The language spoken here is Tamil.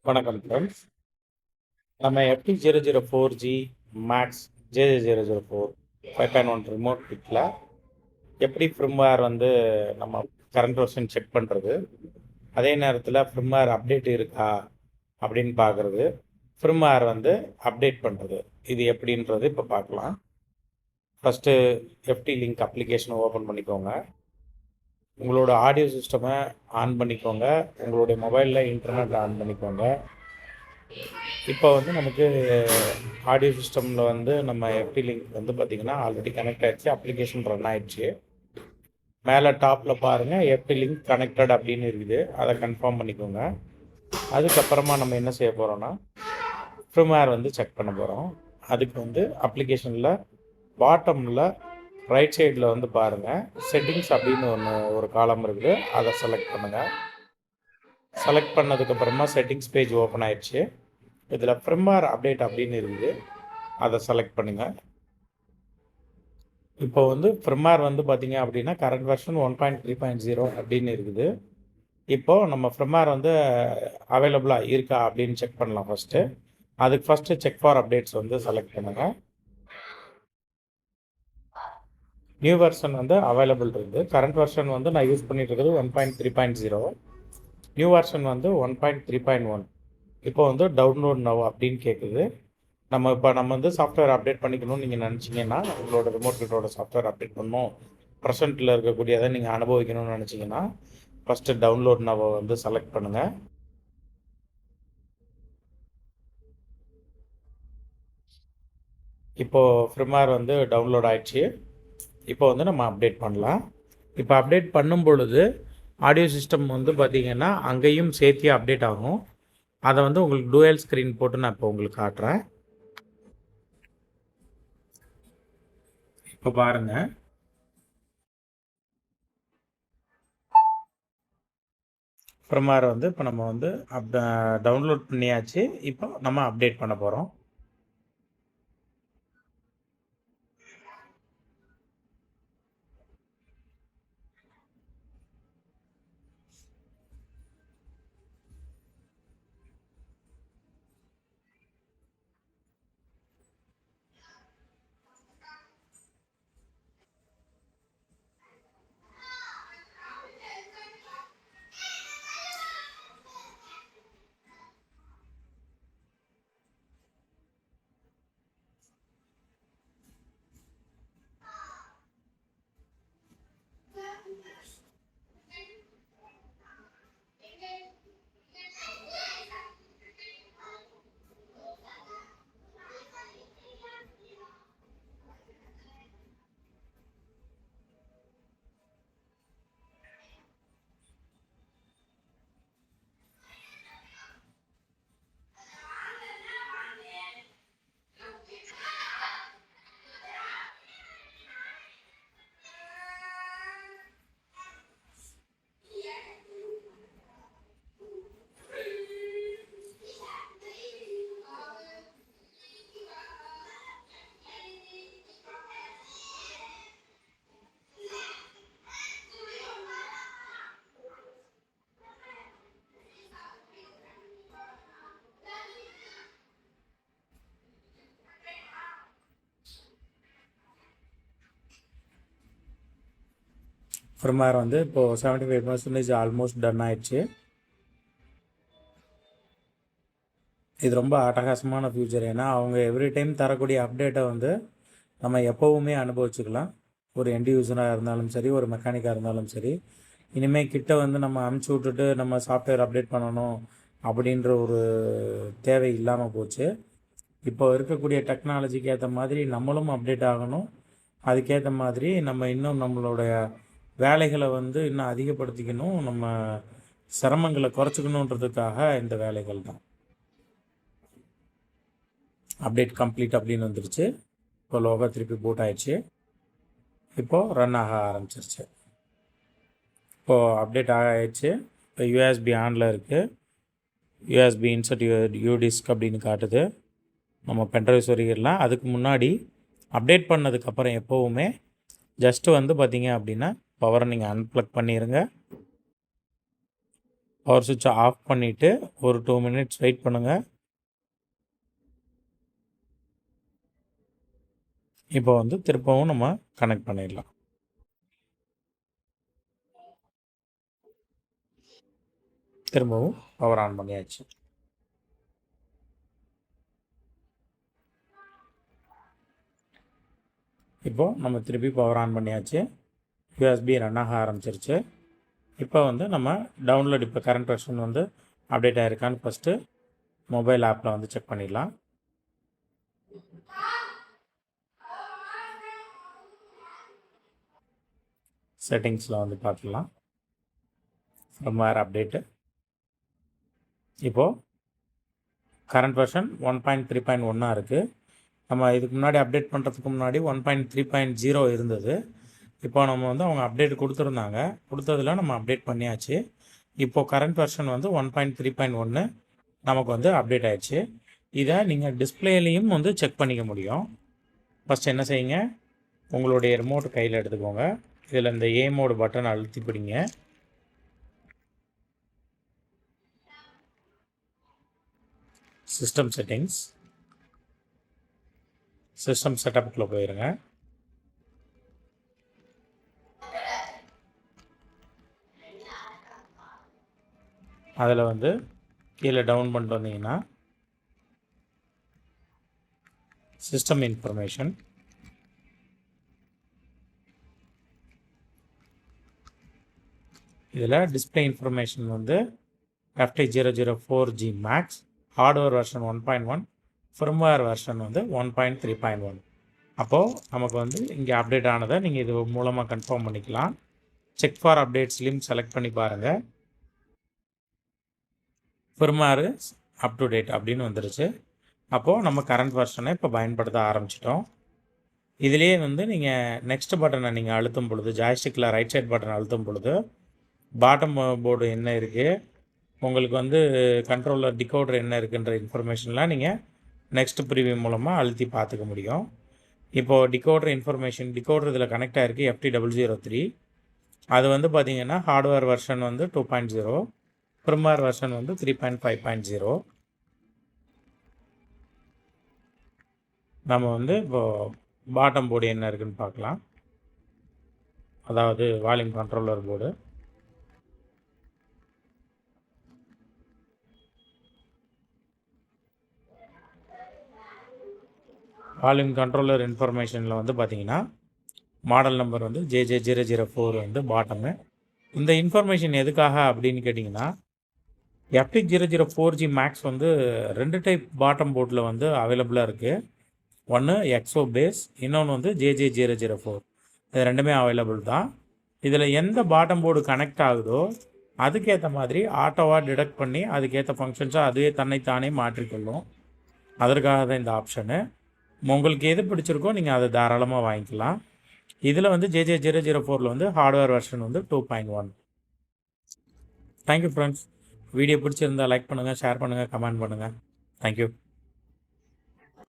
வணக்கம் ஃப்ரெண்ட்ஸ். நம்ம FT004G மேக்ஸ் JJ004 5.1 ரிமோட் கிட்டில் எப்படி ஃபிர்ம்வேர் வந்து நம்ம கரண்ட் வெர்ஷன் செக் பண்ணுறது, அதே நேரத்தில் ஃபிர்ம்வேர் அப்டேட் இருக்கா அப்படின்னு பார்க்குறது, ஃபிர்ம்வேர் வந்து அப்டேட் பண்ணுறது, இது எப்படின்றது இப்போ பார்க்கலாம். ஃபஸ்ட்டு FT லிங்க் அப்ளிகேஷனை ஓப்பன் பண்ணிக்கோங்க. உங்களோட ஆடியோ சிஸ்டமை ஆன் பண்ணிக்கோங்க. உங்களுடைய மொபைலில் இன்டர்நெட் ஆன் பண்ணிக்கோங்க. இப்போ வந்து நமக்கு ஆடியோ சிஸ்டமில் வந்து நம்ம FT லிங்க் வந்து பார்த்திங்கன்னா ஆல்ரெடி கனெக்ட் ஆகிடுச்சு, அப்ளிகேஷன் ரன் ஆகிடுச்சு. மேலே டாப்பில் பாருங்கள் FT லிங்க் கனெக்டட் அப்படின்னு இருக்குது, அதை கன்ஃபார்ம் பண்ணிக்கோங்க. அதுக்கப்புறமா நம்ம என்ன செய்ய போகிறோன்னா ஃபிர்ம்வேர் வந்து செக் பண்ண போகிறோம். அதுக்கு வந்து அப்ளிகேஷனில் பாட்டமில் ரைட் சைடில் வந்து பாருங்கள், செட்டிங்ஸ் அப்படின்னு ஒரு காலம் இருக்குது, அதை செலக்ட் பண்ணுங்கள். செலக்ட் பண்ணதுக்கப்புறமா செட்டிங்ஸ் பேஜ் ஓப்பன் ஆயிடுச்சு. இதில் ஃபிர்ம்வேர் அப்டேட் அப்படின்னு இருக்குது, அதை செலக்ட் பண்ணுங்கள். இப்போ வந்து ஃபிர்ம்வேர் வந்து பார்த்திங்க அப்படின்னா கரண்ட் வெர்ஷன் 1.3.0 அப்படின்னு இருக்குது. இப்போது நம்ம ஃபிர்ம்வேர் வந்து அவைலபிளாக இருக்கா அப்படின்னு செக் பண்ணலாம். அதுக்கு ஃபஸ்ட்டு செக் ஃபார் அப்டேட்ஸ் வந்து செலக்ட் பண்ணுங்கள். நியூ வெர்ஷன் வந்து அவைலபிள் இருக்குது. கரண்ட் வெர்ஷன் வந்து நான் யூஸ் பண்ணிட்டு இருக்கிறது 1.3.0. நியூ வெர்ஷன் வந்து 1.3.1. இப்போ வந்து டவுன்லோட் நவ் அப்படின்னு கேட்குது. நம்ம வந்து சாஃப்ட்வேர் அப்டேட் பண்ணிக்கணும்னு நீங்கள் நினச்சிங்கன்னா, உங்களோட ரிமோட் கிட்டோட சாஃப்ட்வேர் அப்டேட் பண்ணணும், ப்ரெசென்ட்டில் இருக்கக்கூடியதை நீங்கள் அனுபவிக்கணும்னு நினச்சிங்கன்னா, ஃபஸ்ட்டு டவுன்லோட் நவ் வந்து செலக்ட் பண்ணுங்கள். இப்போது ஃபிர்ம்வேர் வந்து டவுன்லோட் ஆகிடுச்சு. இப்போ வந்து நம்ம அப்டேட் பண்ணலாம். இப்போ அப்டேட் பண்ணும் பொழுது ஆடியோ சிஸ்டம் வந்து பார்த்திங்கன்னா அங்கேயும் சேர்த்தியே அப்டேட் ஆகும். அதை வந்து உங்களுக்கு டூயல் ஸ்க்ரீன் போட்டு நான் இப்போ உங்களுக்கு காட்டுறேன். இப்போ பாருங்கள், ஃபிர்ம்வேர் வந்து இப்போ நம்ம வந்து டவுன்லோட் பண்ணியாச்சு. இப்போ நம்ம அப்டேட் பண்ண போகிறோம். ஃபிர்ம்வேர் வந்து இப்போது 75% ஆல்மோஸ்ட் டன் ஆயிடுச்சு. இது ரொம்ப அட்டகாசமான ஃபியூச்சர். ஏன்னா அவங்க எவ்ரி டைம் தரக்கூடிய அப்டேட்டை வந்து நம்ம எப்போவுமே அனுபவிச்சுக்கலாம். ஒரு எண்ட் யூஸராக இருந்தாலும் சரி, ஒரு மெக்கானிக்காக இருந்தாலும் சரி. இனிமேல் கிட்ட வந்து நம்ம அமுச்சு விட்டுட்டு நம்ம சாஃப்ட்வேர் அப்டேட் பண்ணணும் அப்படின்ற ஒரு தேவை இல்லாமல் போச்சு. இப்போ இருக்கக்கூடிய டெக்னாலஜிக்கு ஏற்ற மாதிரி நம்மளும் அப்டேட் ஆகணும். அதுக்கேற்ற மாதிரி நம்ம இன்னும் நம்மளுடைய வேலைகளை வந்து இன்னும் அதிகப்படுத்திக்கணும், நம்ம சிரமங்களை குறைச்சிக்கணுன்றதுக்காக இந்த வேலைகள் தான். அப்டேட் கம்ப்ளீட் அப்படின்னு வந்துருச்சு. இப்போ லோகோ திருப்பி பூட் ஆயிடுச்சு. இப்போது ரன் ஆக ஆரம்பிச்சிருச்சு. இப்போது அப்டேட் ஆகிடுச்சு. இப்போ யூஎஸ்பி ஆனில் இருக்குது. யூஎஸ்பி இன்சர்ட் யூடிஸ்க் அப்படின்னு காட்டுது. நம்ம பென்ட்ரைவ் சொருகிடலாம். அதுக்கு முன்னாடி அப்டேட் பண்ணதுக்கப்புறம் எப்போவுமே ஜஸ்ட்டு வந்து பார்த்திங்க அப்படின்னா பவரை நீங்கள் அன்ப்ளக் பண்ணிடுங்க. பவர் சுவிட்சை ஆஃப் பண்ணிவிட்டு ஒரு 2 மினிட்ஸ் வெயிட் பண்ணுங்கள். இப்போ வந்து திருப்பவும் நம்ம கனெக்ட் பண்ணிடலாம். திரும்பவும் பவர் ஆன் பண்ணியாச்சு. இப்போது நம்ம திருப்பி பவர் ஆன் பண்ணியாச்சு. யூஎஸ்பி ரன் ஆக ஆரம்பிச்சிருச்சு. இப்போ வந்து நம்ம டவுன்லோட் இப்போ கரண்ட் வெர்ஷன் வந்து அப்டேட் ஆகிருக்கான்னு ஃபஸ்ட்டு மொபைல் ஆப்பில் வந்து செக் பண்ணிடலாம். செட்டிங்ஸில் வந்து பார்த்துக்கலாம். Firmware update. இப்போது கரண்ட் வெர்ஷன் 1.3.1 இருக்குது. நம்ம இதுக்கு முன்னாடி அப்டேட் பண்ணுறதுக்கு முன்னாடி 1.3.0 இருந்தது. இப்போ நம்ம வந்து அவங்க அப்டேட் கொடுத்துருந்தாங்க. கொடுத்ததில் நம்ம அப்டேட் பண்ணியாச்சு. இப்போது கரண்ட் வெர்ஷன் வந்து 1.3.1 நமக்கு வந்து அப்டேட் ஆயிடுச்சு. இதை நீங்கள் டிஸ்பிளேலையும் வந்து செக் பண்ணிக்க முடியும். ஃபஸ்ட் என்ன செய்யுங்க, உங்களுடைய ரிமோட் கையில் எடுத்துக்கோங்க. இதில் இந்த ஏ மோடு பட்டன் அழுத்தி பிடிங்க. சிஸ்டம் செட்டிங்ஸ், சிஸ்டம் செட்டப்புக்குள்ளே போயிருங்க. அதில் வந்து கீழே டவுன் பண்ணிட்டு வந்தீங்கன்னா சிஸ்டம் இன்ஃபர்மேஷன், இதில் டிஸ்பிளே இன்ஃபர்மேஷன் வந்து FT004G max, hardware version 1.1, firmware version வந்து 1.3.1. அப்போது நமக்கு வந்து இங்கே அப்டேட் ஆனதை நீங்கள் இது மூலமாக கன்ஃபார்ம் பண்ணிக்கலாம். செக் ஃபார் அப்டேட்ஸ்லையும் செலக்ட் பண்ணி பாருங்கள். ஃபிர்ம்வேர் அப் டு டேட் அப்படின்னு வந்துருச்சு. அப்போது நம்ம கரண்ட் வெர்ஷனை இப்போ பயன்படுத்த ஆரம்பிச்சிட்டோம். இதிலேயே வந்து நீங்கள் நெக்ஸ்ட் பட்டனை நீங்கள் அழுத்தும் பொழுது, ஜாய்ஸ்டிக்கில் ரைட் சைட் பட்டனை அழுத்தும் பொழுது பாட்டம் போர்டு என்ன இருக்குது, உங்களுக்கு வந்து கண்ட்ரோலர் டிகோடர் என்ன இருக்குன்ற இன்ஃபர்மேஷன்லாம் நீங்கள் நெக்ஸ்ட் ப்ரிவியூ மூலமாக அழுத்தி பார்த்துக்க முடியும். இப்போது டிகோடர் இன்ஃபர்மேஷன், டிகோடர் இதில் கனெக்ட் ஆகிருக்கு FT003. அது வந்து பார்த்திங்கன்னா ஹார்ட்வேர் வெர்ஷன் வந்து 2.0, ஃபிர்ம்வேர் வெர்ஷன் வந்து 3.5.0. நம்ம வந்து இப்போது பாட்டம் போர்டு என்ன இருக்குதுன்னு பார்க்கலாம். அதாவது volume controller board. Volume controller இன்ஃபர்மேஷனில் வந்து பார்த்திங்கன்னா மாடல் நம்பர் வந்து JJ004 வந்து பாட்டமு. இந்த இன்ஃபர்மேஷன் எதுக்காக அப்படின்னு கேட்டிங்கன்னா, FT004G மேக்ஸ் வந்து 2 டைப் பாட்டம் போர்டில் வந்து அவைலபிளாக இருக்குது. ஒன்று எக்ஸோ பேஸ், இன்னொன்று வந்து JJ004. இது ரெண்டுமே அவைலபிள் தான். இதில் எந்த பாட்டம் போர்டு கனெக்ட் ஆகுதோ அதுக்கேற்ற மாதிரி ஆட்டோவாக டிடெக்ட் பண்ணி அதுக்கேற்ற ஃபங்க்ஷன்ஸாக அதுவே தன்னைத்தானே மாற்றிக்கொள்ளும். அதற்காக தான் இந்த ஆப்ஷனு. உங்களுக்கு எது பிடிச்சிருக்கோ நீங்கள் அதை தாராளமாக வாங்கிக்கலாம். இதில் வந்து JJ004 வந்து ஹார்ட்வேர் வெர்ஷன் வந்து 2.1. Thank you friends. வீடியோ பிடிச்சிருந்தால் லைக் பண்ணுங்கள், ஷேர் பண்ணுங்கள், கமெண்ட் பண்ணுங்கள். தேங்க்யூ.